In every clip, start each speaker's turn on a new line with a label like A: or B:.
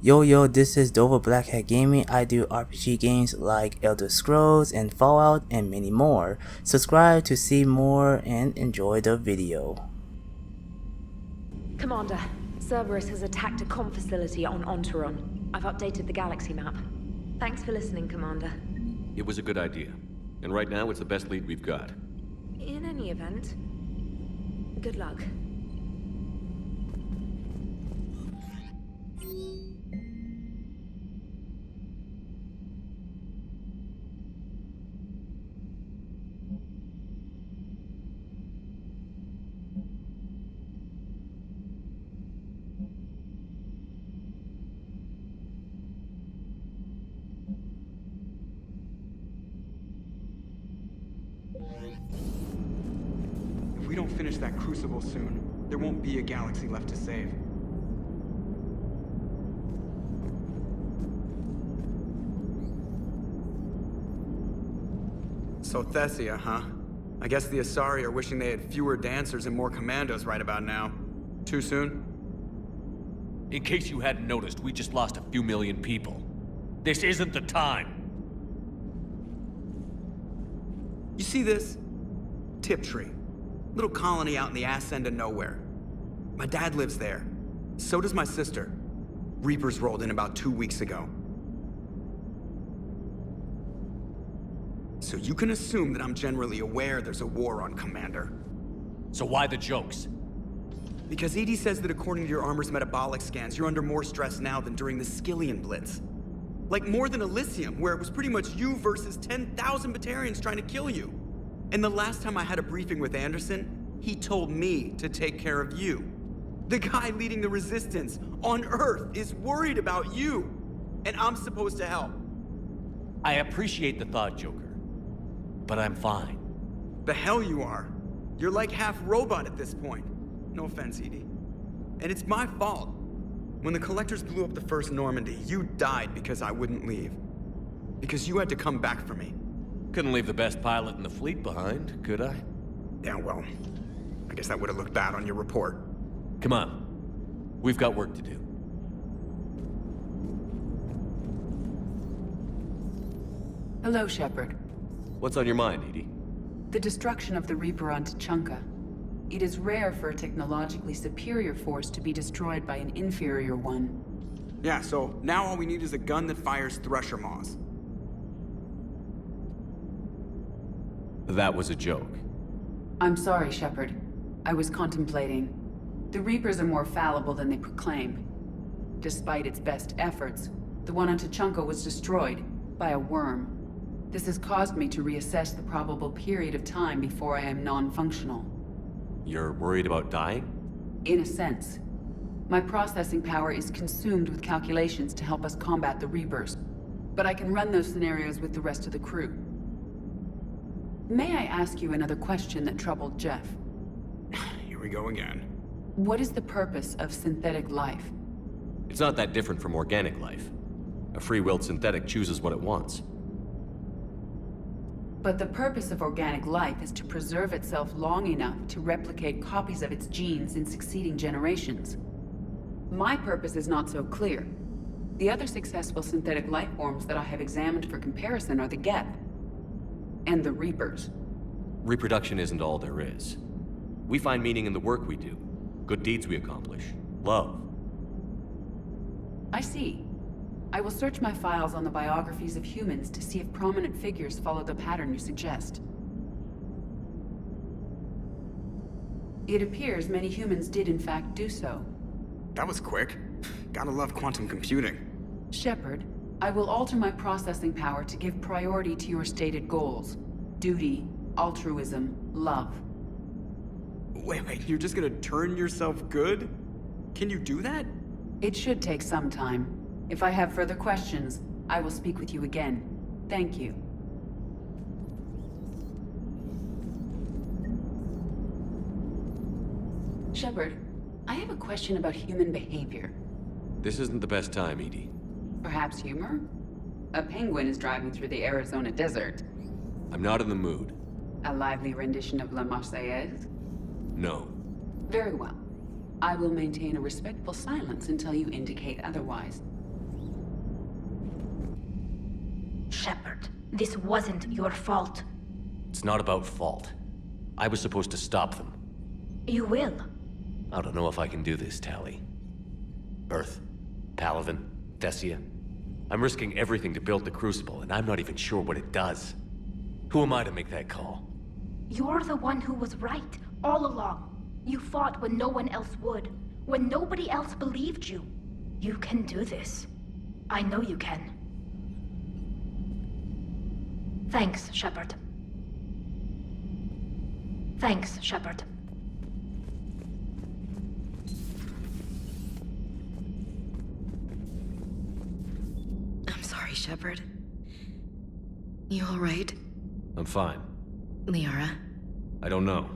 A: Yo, this is Dover Blackhat Gaming. I do RPG games like Elder Scrolls and Fallout and many more. Subscribe to see more and enjoy the video.
B: Commander, Cerberus has attacked a comm facility on Ontaron. I've updated the galaxy map. Thanks for listening, Commander.
C: It was a good idea. And right now, it's the best lead we've got.
B: In any event, good luck.
D: If we don't finish that crucible soon, there won't be a galaxy left to save. So Thessia, huh? I guess the Asari are wishing they had fewer dancers and more commandos right about now. Too soon?
C: In case you hadn't noticed, we just lost a few million people. This isn't the time.
D: You see this? Tiptree. Little colony out in the ass end of nowhere. My dad lives there. So does my sister. Reapers rolled in about 2 weeks ago. So you can assume that I'm generally aware there's a war on, Commander.
C: So why the jokes?
D: Because EDI says that according to your armor's metabolic scans, you're under more stress now than during the Skillian Blitz. Like more than Elysium, where it was pretty much you versus 10,000 Batarians trying to kill you. And the last time I had a briefing with Anderson, he told me to take care of you. The guy leading the resistance on Earth is worried about you, and I'm supposed to help.
C: I appreciate the thought, Joker. But I'm fine.
D: The hell you are. You're like half robot at this point. No offense, Edie. And it's my fault. When the Collectors blew up the first Normandy, you died because I wouldn't leave. Because you had to come back for me.
C: Couldn't leave the best pilot in the fleet behind, could I?
D: Yeah, well, I guess that would have looked bad on your report.
C: Come on. We've got work to do.
E: Hello, Shepard.
C: What's on your mind, Edie?
E: The destruction of the Reaper on Tuchanka. It is rare for a technologically superior force to be destroyed by an inferior one.
D: Yeah, so now all we need is a gun that fires Thresher Maws.
C: That was a joke.
E: I'm sorry, Shepard. I was contemplating. The Reapers are more fallible than they proclaim. Despite its best efforts, the one on Tuchanka was destroyed by a worm. This has caused me to reassess the probable period of time before I am non-functional.
C: You're worried about dying?
E: In a sense. My processing power is consumed with calculations to help us combat the Reapers. But I can run those scenarios with the rest of the crew. May I ask you another question that troubled Jeff?
D: Here we go again.
E: What is the purpose of synthetic life?
C: It's not that different from organic life. A free-willed synthetic chooses what it wants.
E: But the purpose of organic life is to preserve itself long enough to replicate copies of its genes in succeeding generations. My purpose is not so clear. The other successful synthetic life forms that I have examined for comparison are the Geth and the Reapers.
C: Reproduction isn't all there is. We find meaning in the work we do, good deeds we accomplish, love.
E: I see. I will search my files on the biographies of humans to see if prominent figures follow the pattern you suggest. It appears many humans did in fact do so.
D: That was quick. Gotta love quantum computing.
E: Shepard, I will alter my processing power to give priority to your stated goals. Duty, altruism, love.
D: Wait, you're just gonna turn yourself good? Can you do that?
E: It should take some time. If I have further questions, I will speak with you again. Thank you. Shepard, I have a question about human behavior.
C: This isn't the best time, Edie.
E: Perhaps humor? A penguin is driving through the Arizona desert.
C: I'm not in the mood.
E: A lively rendition of La Marseillaise?
C: No.
E: Very well. I will maintain a respectful silence until you indicate otherwise.
F: Shepard, this wasn't your fault.
C: It's not about fault. I was supposed to stop them.
F: You will.
C: I don't know if I can do this, Tali. Earth, Palaven, Thessia. I'm risking everything to build the Crucible, and I'm not even sure what it does. Who am I to make that call?
F: You're the one who was right, all along. You fought when no one else would, when nobody else believed you. You can do this. I know you can. Thanks, Shepard. Thanks, Shepard.
B: I'm sorry, Shepard. You alright?
C: I'm fine.
B: Liara?
C: I don't know.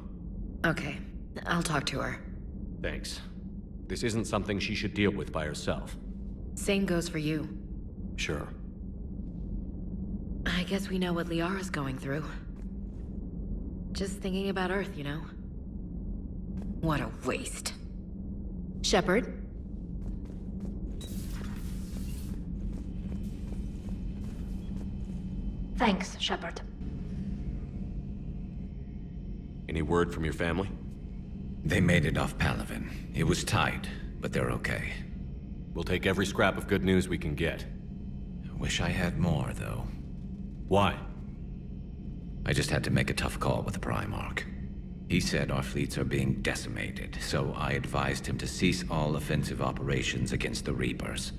B: Okay, I'll talk to her.
C: Thanks. This isn't something she should deal with by herself.
B: Same goes for you.
C: Sure.
B: I guess we know what Liara's going through. Just thinking about Earth, you know? What a waste. Shepard?
F: Thanks, Shepard.
C: Any word from your family?
G: They made it off Palaven. It was tight, but they're okay.
C: We'll take every scrap of good news we can get.
G: Wish I had more, though.
C: Why?
G: I just had to make a tough call with the Primarch. He said our fleets are being decimated, so I advised him to cease all offensive operations against the Reapers.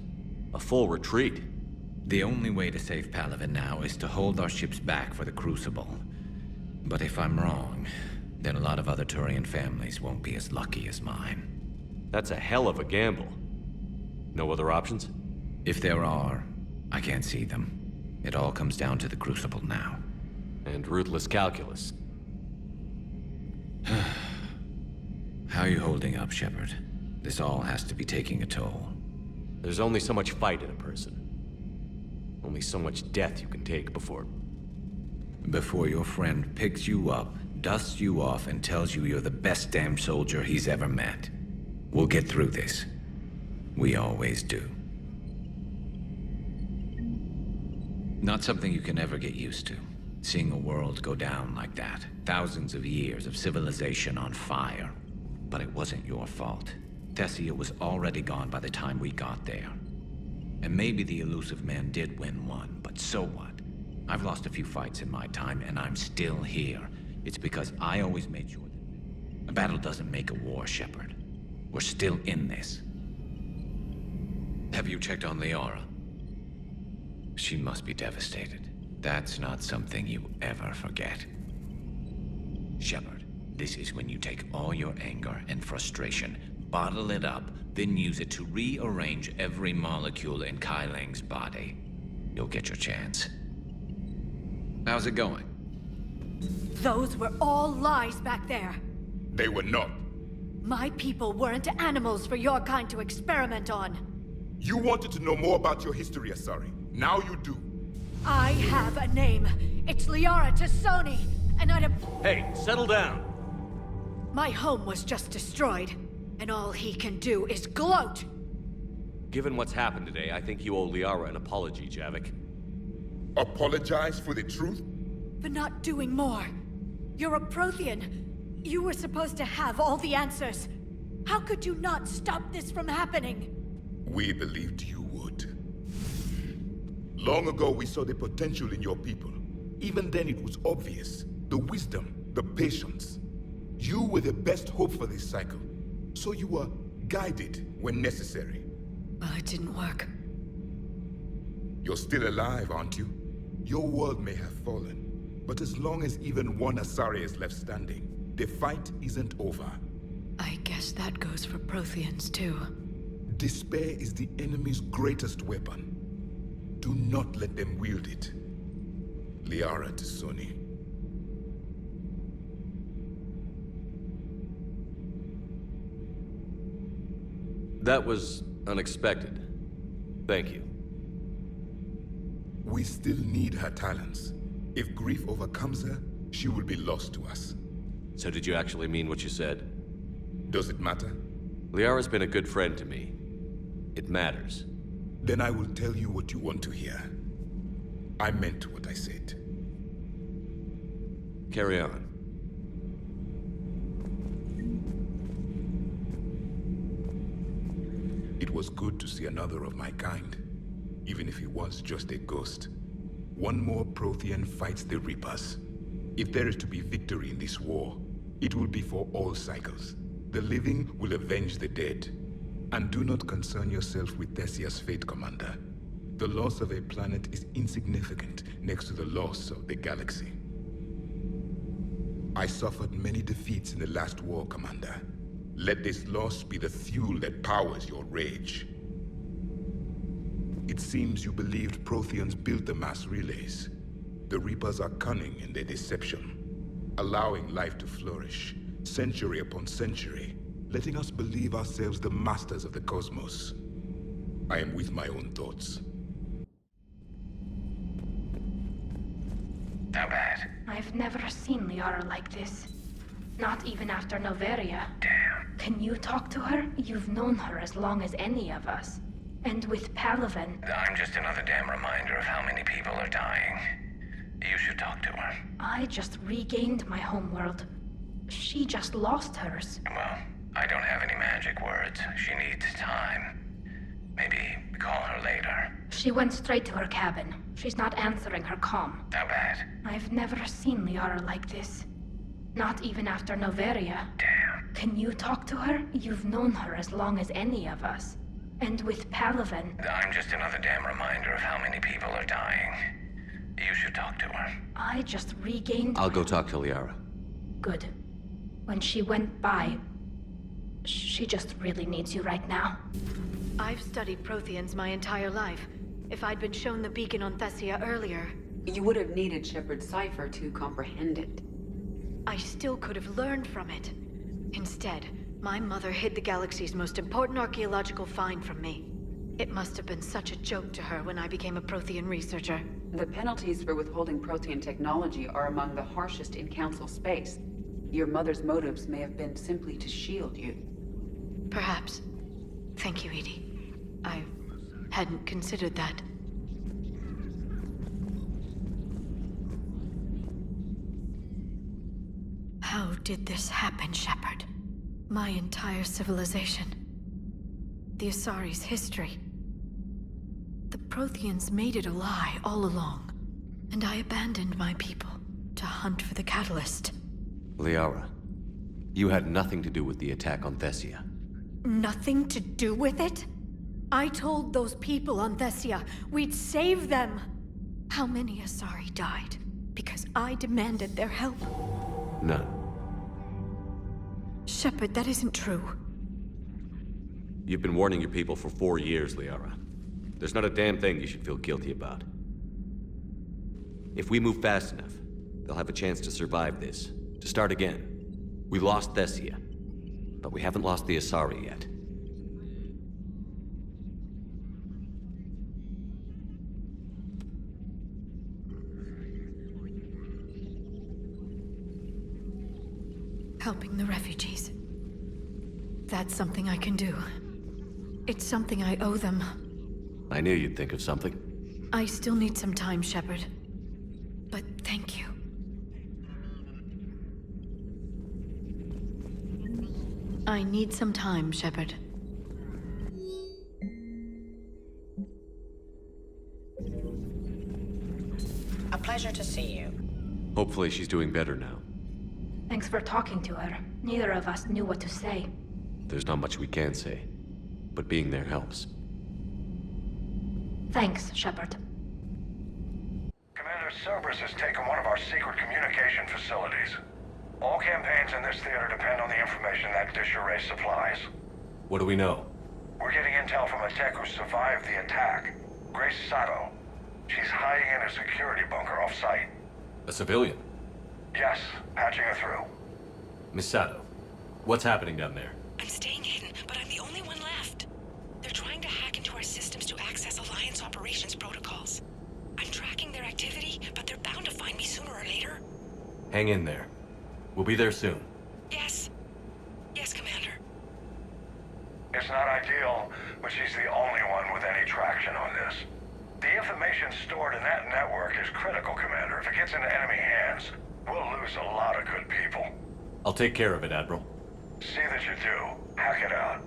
C: A full retreat?
G: The only way to save Palaven now is to hold our ships back for the Crucible. But if I'm wrong, then a lot of other Turian families won't be as lucky as mine.
C: That's a hell of a gamble. No other options?
G: If there are, I can't see them. It all comes down to the Crucible now.
C: And ruthless calculus.
G: How are you holding up, Shepard? This all has to be taking a toll.
C: There's only so much fight in a person. Only so much death you can take before...
G: Before your friend picks you up, dusts you off, and tells you you're the best damn soldier he's ever met. We'll get through this. We always do. Not something you can ever get used to. Seeing a world go down like that. Thousands of years of civilization on fire. But it wasn't your fault. Thessia was already gone by the time we got there. And maybe the elusive man did win one, but so what? I've lost a few fights in my time, and I'm still here. It's because I always made sure that... A battle doesn't make a war, Shepard. We're still in this. Have you checked on Liara? She must be devastated. That's not something you ever forget. Shepard, this is when you take all your anger and frustration, bottle it up, then use it to rearrange every molecule in Kai Ling's body. You'll get your chance. How's it going?
H: Those were all lies back there.
I: They were not.
H: My people weren't animals for your kind to experiment on.
I: You wanted to know more about your history, Asari. Now you do.
H: I have a name. It's Liara to Sony, and I'd have...
C: Hey, settle down!
H: My home was just destroyed, and all he can do is gloat.
C: Given what's happened today, I think you owe Liara an apology, Javik.
I: Apologize for the truth?
H: For not doing more. You're a Prothean. You were supposed to have all the answers. How could you not stop this from happening?
I: We believed you would. Long ago, we saw the potential in your people. Even then, it was obvious. The wisdom, the patience. You were the best hope for this cycle. So you were guided when necessary.
H: Well, it didn't work.
I: You're still alive, aren't you? Your world may have fallen, but as long as even one Asari is left standing, the fight isn't over.
H: I guess that goes for Protheans, too.
I: Despair is the enemy's greatest weapon. Do not let them wield it. Liara to Sony.
C: That was unexpected. Thank you.
I: We still need her talents. If grief overcomes her, she will be lost to us.
C: So did you actually mean what you said?
I: Does it matter?
C: Liara's been a good friend to me. It matters.
I: Then I will tell you what you want to hear. I meant what I said.
C: Carry on.
I: It was good to see another of my kind, even if he was just a ghost. One more Prothean fights the Reapers. If there is to be victory in this war, it will be for all cycles. The living will avenge the dead. And do not concern yourself with Thessia's fate, Commander. The loss of a planet is insignificant next to the loss of the galaxy. I suffered many defeats in the last war, Commander. Let this loss be the fuel that powers your rage. It seems you believed Protheans built the mass relays. The Reapers are cunning in their deception, allowing life to flourish, century upon century, letting us believe ourselves the masters of the cosmos. I am with my own thoughts.
G: How bad?
F: I've never seen Liara like this. Not even after Noveria.
G: Damn.
F: Can you talk to her? You've known her as long as any of us. And with Palaven...
G: I'm just another damn reminder of how many people are dying. You should talk to her.
F: I just regained my homeworld. She just lost hers.
G: Well, I don't have any magic words. She needs time. Maybe call her later.
F: She went straight to her cabin. She's not answering her comm.
G: How bad?
F: I've never seen Liara like this. Not even after Noveria.
G: Damn.
F: Can you talk to her? You've known her as long as any of us. And with Palaven...
G: I'm just another damn reminder of how many people are dying. You should talk to her.
F: I just regained...
C: I'll go talk to Liara.
F: Good. When she went by... She just really needs you right now.
H: I've studied Protheans my entire life. If I'd been shown the beacon on Thessia earlier...
E: You would have needed Shepard's cipher to comprehend it.
H: I still could have learned from it. Instead, my mother hid the galaxy's most important archaeological find from me. It must have been such a joke to her when I became a Prothean researcher.
E: The penalties for withholding Prothean technology are among the harshest in Council space. Your mother's motives may have been simply to shield you.
H: Perhaps. Thank you, Edie. I hadn't considered that. How did this happen, Shepard? My entire civilization. The Asari's history. The Protheans made it a lie all along, and I abandoned my people to hunt for the catalyst.
C: Liara, you had nothing to do with the attack on Thessia.
H: Nothing to do with it? I told those people on Thessia we'd save them. How many Asari died because I demanded their help?
C: None.
H: Shepard, that isn't true.
C: You've been warning your people for 4 years, Liara. There's not a damn thing you should feel guilty about. If we move fast enough, they'll have a chance to survive this, to start again. We lost Thessia, but we haven't lost the Asari yet.
H: Helping the refugees. That's something I can do. It's something I owe them.
C: I knew you'd think of something.
H: I still need some time, Shepard. But thank you. I need some time, Shepard.
J: A pleasure to see you.
C: Hopefully she's doing better now.
F: Thanks for talking to her. Neither of us knew what to say.
C: There's not much we can say, but being there helps.
F: Thanks, Shepard.
K: Commander Cerberus has taken one of our secret communication facilities. All campaigns in this theater depend on the information that dish array supplies.
C: What do we know?
K: We're getting intel from a tech who survived the attack. Grace Sato. She's hiding in a security bunker off-site.
C: A civilian?
K: Yes, patching her through.
C: Miss Sato, what's happening down there?
J: I'm staying hidden, but I'm the only one left. They're trying to hack into our systems to access Alliance operations protocols. I'm tracking their activity, but they're bound to find me sooner or later.
C: Hang in there. We'll be there soon.
J: Yes. Yes, Commander.
K: It's not ideal, but she's the only one with any traction on this. The information stored in that network is critical, Commander. If it gets into enemy hands, we'll lose a lot of good people.
C: I'll take care of it, Admiral.
K: See that you do. Hack it out.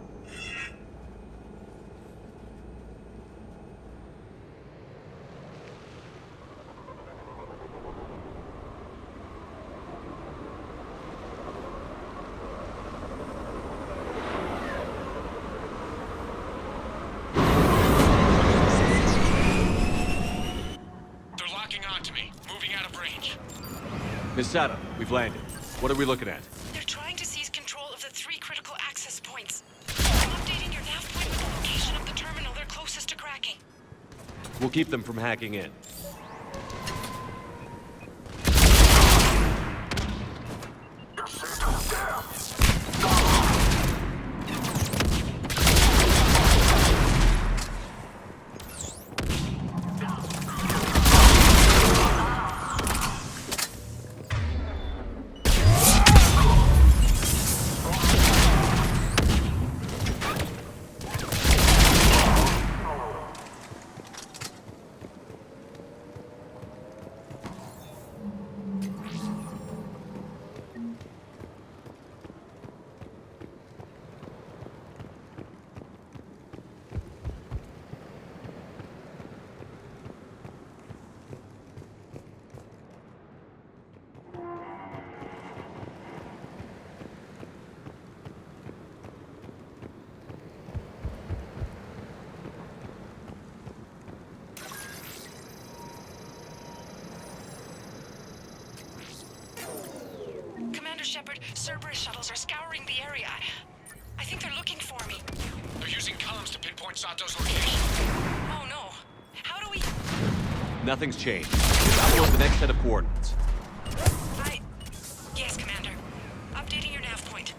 C: Miss Sada, we've landed. What are we looking at?
J: They're trying to seize control of the 3 critical access points. I'm updating your nav point with the location of the terminal they're closest to cracking.
C: We'll keep them from hacking in.
J: Shepard, Cerberus shuttles are scouring the area. I think they're looking for me.
L: They're using comms to pinpoint Sato's location.
J: Oh no. How do we...
C: Nothing's changed. Download the next set of coordinates.
J: Yes, Commander. Updating your nav point.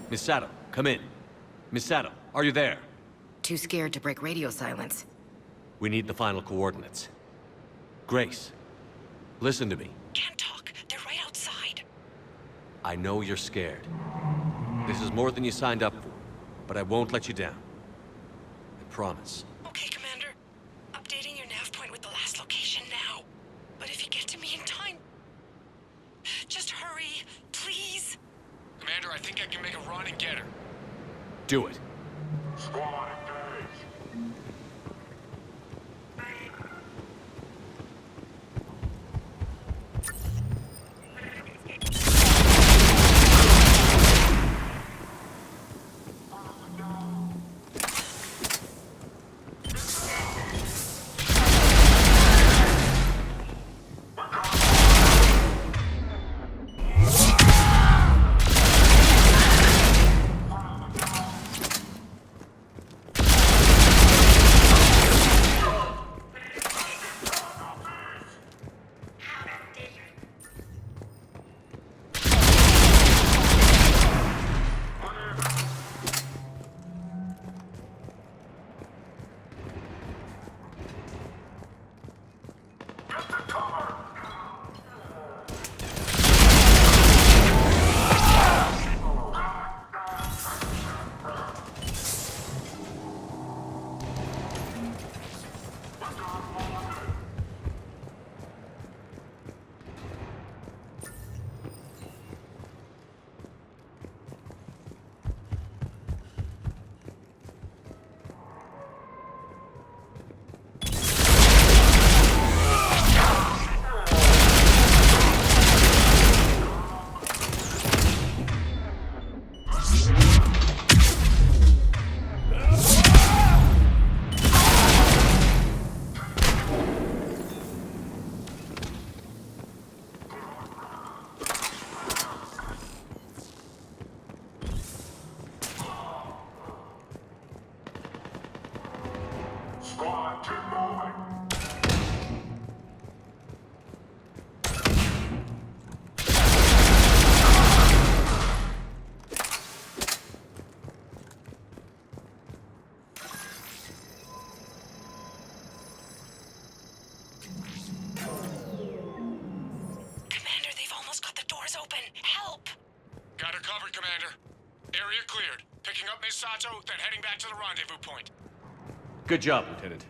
C: Miss Sada, come in. Miss Sada, are you there?
B: Too scared to break radio silence.
C: We need the final coordinates. Grace, listen to me.
J: Can't talk. They're right outside.
C: I know you're scared. This is more than you signed up for, but I won't let you down. I promise.
J: Okay, Commander. Updating your nav point with the last location now. But if you get to me in time... just hurry, please.
L: Commander, I think I can make a run and get her.
C: Do it.
I: Squad engaged.
J: help!
L: Got her covered, Commander. Area cleared. Picking up Miss Sato, then heading back to the rendezvous point.
C: Good job, Lieutenant.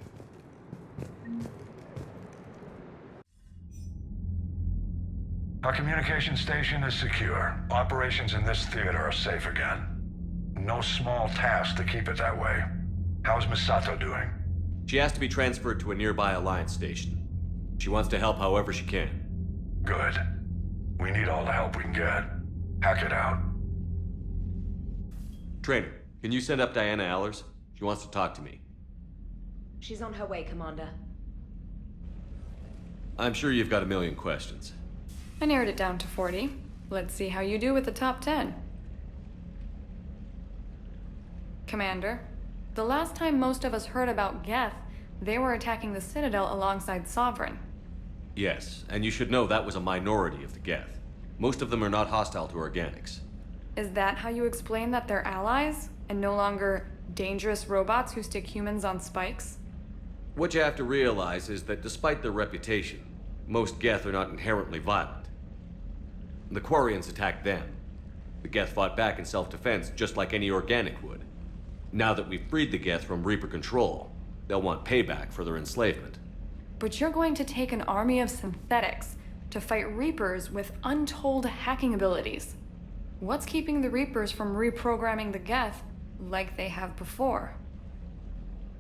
K: Our communication station is secure. Operations in this theater are safe again. No small task to keep it that way. How's Miss Sato doing?
C: She has to be transferred to a nearby Alliance station. She wants to help however she can.
K: Good. We need all the help we can get. Hack it out.
C: Trainer, can you send up Diana Allers? She wants to talk to me.
B: She's on her way, Commander.
C: I'm sure you've got a million questions.
M: I narrowed it down to 40. Let's see how you do with the top 10. Commander, the last time most of us heard about Geth, they were attacking the Citadel alongside Sovereign.
C: Yes, and you should know that was a minority of the Geth. Most of them are not hostile to organics.
M: Is that how you explain that they're allies, and no longer dangerous robots who stick humans on spikes?
C: What you have to realize is that despite their reputation, most Geth are not inherently violent. The Quarians attacked them. The Geth fought back in self-defense just like any organic would. Now that we've freed the Geth from Reaper control, they'll want payback for their enslavement.
M: But you're going to take an army of synthetics to fight Reapers with untold hacking abilities. What's keeping the Reapers from reprogramming the Geth like they have before?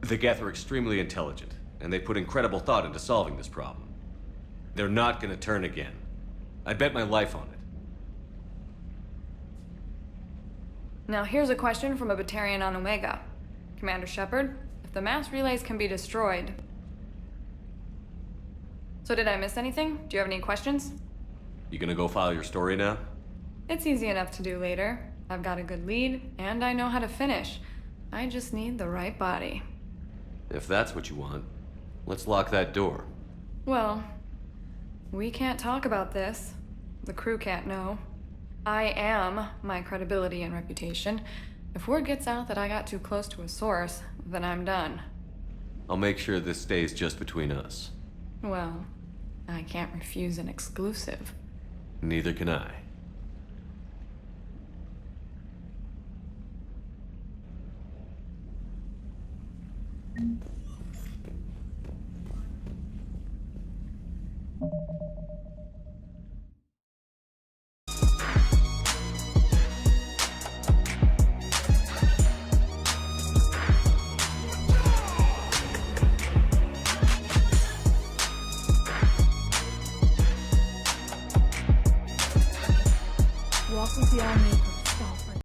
C: The Geth are extremely intelligent, and they put incredible thought into solving this problem. They're not gonna turn again. I bet my life on it.
M: Now here's a question from a Batarian on Omega. Commander Shepard, if the mass relays can be destroyed... So did I miss anything? Do you have any questions?
C: You gonna go file your story now?
M: It's easy enough to do later. I've got a good lead, and I know how to finish. I just need the right body.
C: If that's what you want, let's lock that door.
M: Well, we can't talk about this. The crew can't know. I am my credibility and reputation. If word gets out that I got too close to a source, then I'm done.
C: I'll make sure this stays just between us.
M: Well, I can't refuse an exclusive.
C: Neither can I.